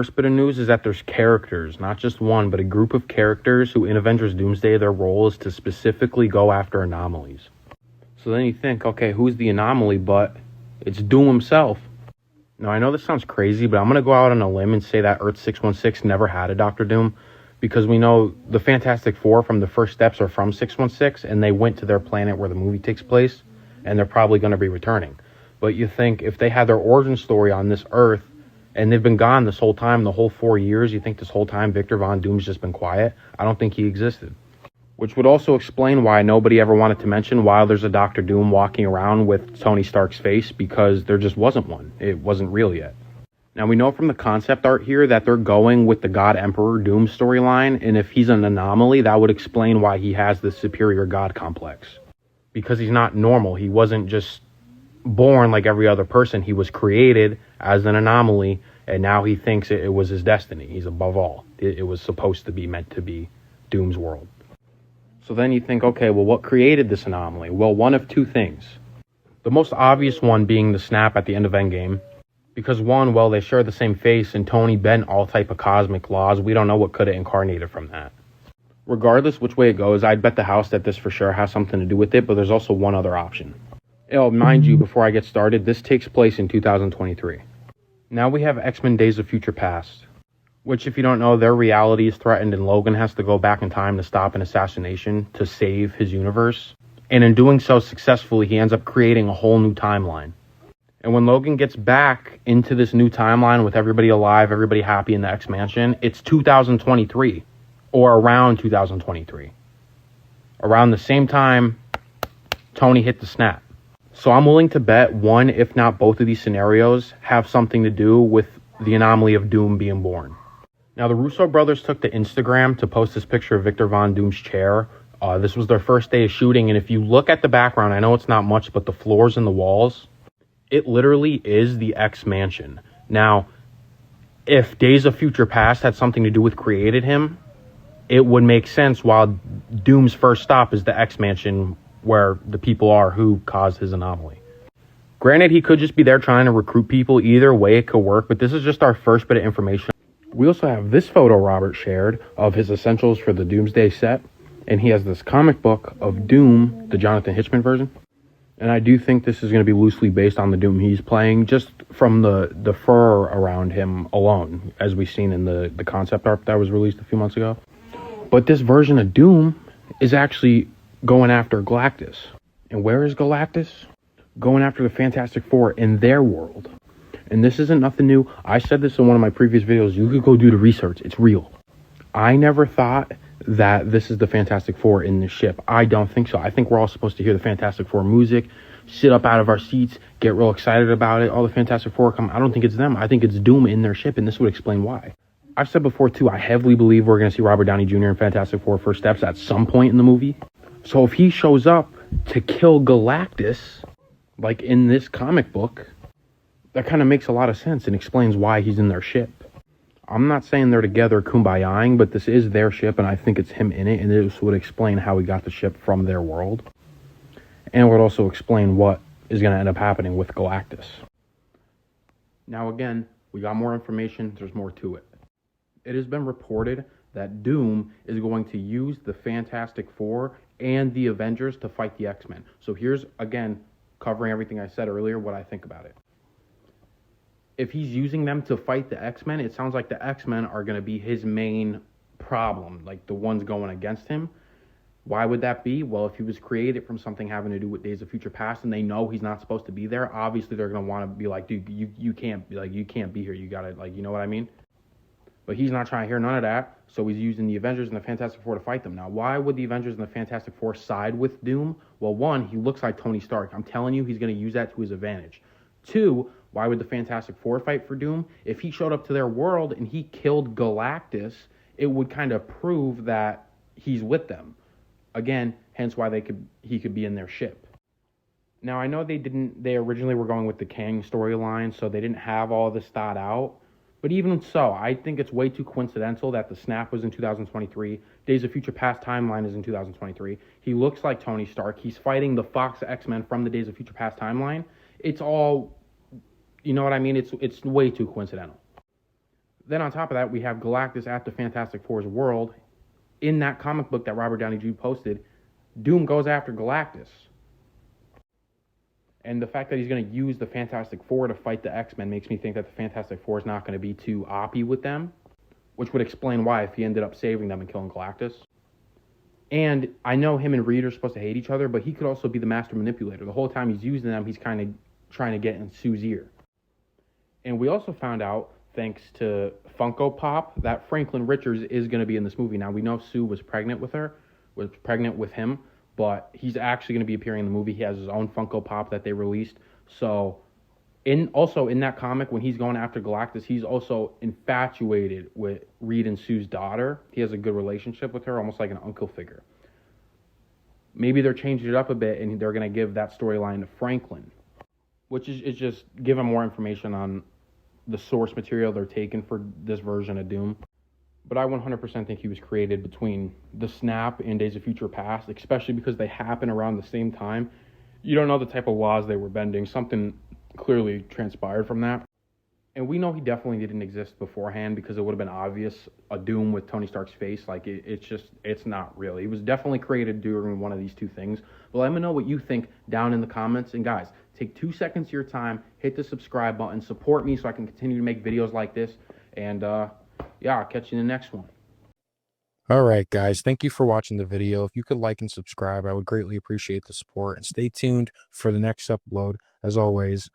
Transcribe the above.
First bit of news is that there's characters, not just one, but a group of characters who in Avengers Doomsday, their role is to specifically go after anomalies. So then you think, okay, who's the anomaly? But it's Doom himself. Now, I know this sounds crazy, but I'm going to go out on a limb and say that Earth 616 never had a Dr. Doom, because we know the Fantastic Four from the first steps are from 616, and they went to their planet where the movie takes place, and they're probably going to be returning. But you think if they had their origin story on this Earth, and they've been gone this whole time, the whole 4 years, you think this whole time Victor Von Doom's just been quiet? I don't think he existed. Which would also explain why nobody ever wanted to mention why there's a Dr. Doom walking around with Tony Stark's face, because there just wasn't one. It wasn't real yet. Now, we know from the concept art here that they're going with the God Emperor Doom storyline, and if he's an anomaly, that would explain why he has this superior God complex. Because he's not normal. He wasn't just born like every other person. He was created as an anomaly, and now he thinks it was his destiny. He's above all. It was supposed to be meant to be Doom's world. So then you think, okay, well, what created this anomaly? Well, one of two things. The most obvious one being the snap at the end of Endgame. Because one, well, they share the same face, and Tony bent all type of cosmic laws. We don't know what could have incarnated from that. Regardless which way it goes, I'd bet the house that this for sure has something to do with it, but there's also one other option. Oh, mind you, before I get started, this takes place in 2023. Now we have X-Men Days of Future Past, which, if you don't know, their reality is threatened, and Logan has to go back in time to stop an assassination to save his universe. And in doing so successfully, he ends up creating a whole new timeline. And when Logan gets back into this new timeline with everybody alive, everybody happy in the X-Mansion, it's 2023, or around 2023. Around the same time Tony hit the snap. So I'm willing to bet one, if not both of these scenarios, have something to do with the anomaly of Doom being born. Now, the Russo brothers took to Instagram to post this picture of Victor Von Doom's chair. This was their first day of shooting, and if you look at the background, I know it's not much, but the floors and the walls, it literally is the X-Mansion. Now, if Days of Future Past had something to do with created him, it would make sense while Doom's first stop is the X-Mansion, where the people are who caused his anomaly. Granted, he could just be there trying to recruit people. Either way, it could work, but this is just our first bit of information. We also have this photo Robert shared of his essentials for the Doomsday set, and he has this comic book of Doom, the Jonathan Hickman version. And I do think this is going to be loosely based on the Doom he's playing, just from the fur around him alone, as we've seen in the concept art that was released a few months ago. But this version of Doom is actually going after Galactus. And where is Galactus? Going after the Fantastic Four in their world. And this isn't nothing new. I said this in one of my previous videos. You could go do the research. It's real. I never thought that this is the Fantastic Four in this ship. I don't think so. I think we're all supposed to hear the Fantastic Four music, sit up out of our seats, get real excited about it. All the Fantastic Four come. I don't think it's them. I think it's Doom in their ship, and this would explain why. I've said before, too, I heavily believe we're going to see Robert Downey Jr. in Fantastic Four First Steps at some point in the movie. So if he shows up to kill Galactus, like in this comic book, that kind of makes a lot of sense and explains why he's in their ship. I'm not saying they're together kumbayaing, but this is their ship, and I think it's him in it, and this would explain how he got the ship from their world. And it would also explain what is going to end up happening with Galactus. Now again, we got more information, there's more to it. It has been reported that Doom is going to use the Fantastic Four and the Avengers to fight the X-Men. So here's, again, covering everything I said earlier, what I think about it. If he's using them to fight the X-Men, it sounds like the X-Men are going to be his main problem, like the ones going against him. Why would that be? Well, if he was created from something having to do with Days of Future Past and they know he's not supposed to be there, obviously they're going to want to be like, dude, you can't be here. You got to, like, you know what I mean? But he's not trying to hear none of that, so he's using the Avengers and the Fantastic Four to fight them. Now, why would the Avengers and the Fantastic Four side with Doom? Well, one, he looks like Tony Stark. I'm telling you, he's going to use that to his advantage. Two, why would the Fantastic Four fight for Doom? If he showed up to their world and he killed Galactus, it would kind of prove that he's with them. Again, hence why he could be in their ship. Now, I know they originally were going with the Kang storyline, so they didn't have all this thought out. But even so, I think it's way too coincidental that the snap was in 2023. Days of Future Past timeline is in 2023. He looks like Tony Stark. He's fighting the Fox X-Men from the Days of Future Past timeline. It's all, you know what I mean? It's way too coincidental. Then on top of that, we have Galactus at the Fantastic Four's world. In that comic book that Robert Downey Jr. posted, Doom goes after Galactus. And the fact that he's going to use the Fantastic Four to fight the X-Men makes me think that the Fantastic Four is not going to be too oppy with them, which would explain why if he ended up saving them and killing Galactus. And I know him and Reed are supposed to hate each other, but he could also be the master manipulator. The whole time he's using them, he's kind of trying to get in Sue's ear. And we also found out, thanks to Funko Pop, that Franklin Richards is going to be in this movie. Now, we know Sue was pregnant with him, but he's actually going to be appearing in the movie. He has his own Funko Pop that they released. So, in that comic, when he's going after Galactus, he's also infatuated with Reed and Sue's daughter. He has a good relationship with her, almost like an uncle figure. Maybe they're changing it up a bit, and they're going to give that storyline to Franklin, which is just give him more information on the source material they're taking for this version of Doom. But I 100% think he was created between the Snap and Days of Future Past, especially because they happen around the same time. You don't know the type of laws they were bending. Something clearly transpired from that. And we know he definitely didn't exist beforehand because it would have been obvious, a Doom with Tony Stark's face. Like, it's not real. He was definitely created during one of these two things. But let me know what you think down in the comments. And guys, take 2 seconds of your time, hit the subscribe button, support me so I can continue to make videos like this. And yeah, I'll catch you in the next one. All right, guys, thank you for watching the video. If you could like and subscribe, I would greatly appreciate the support. And stay tuned for the next upload. As always,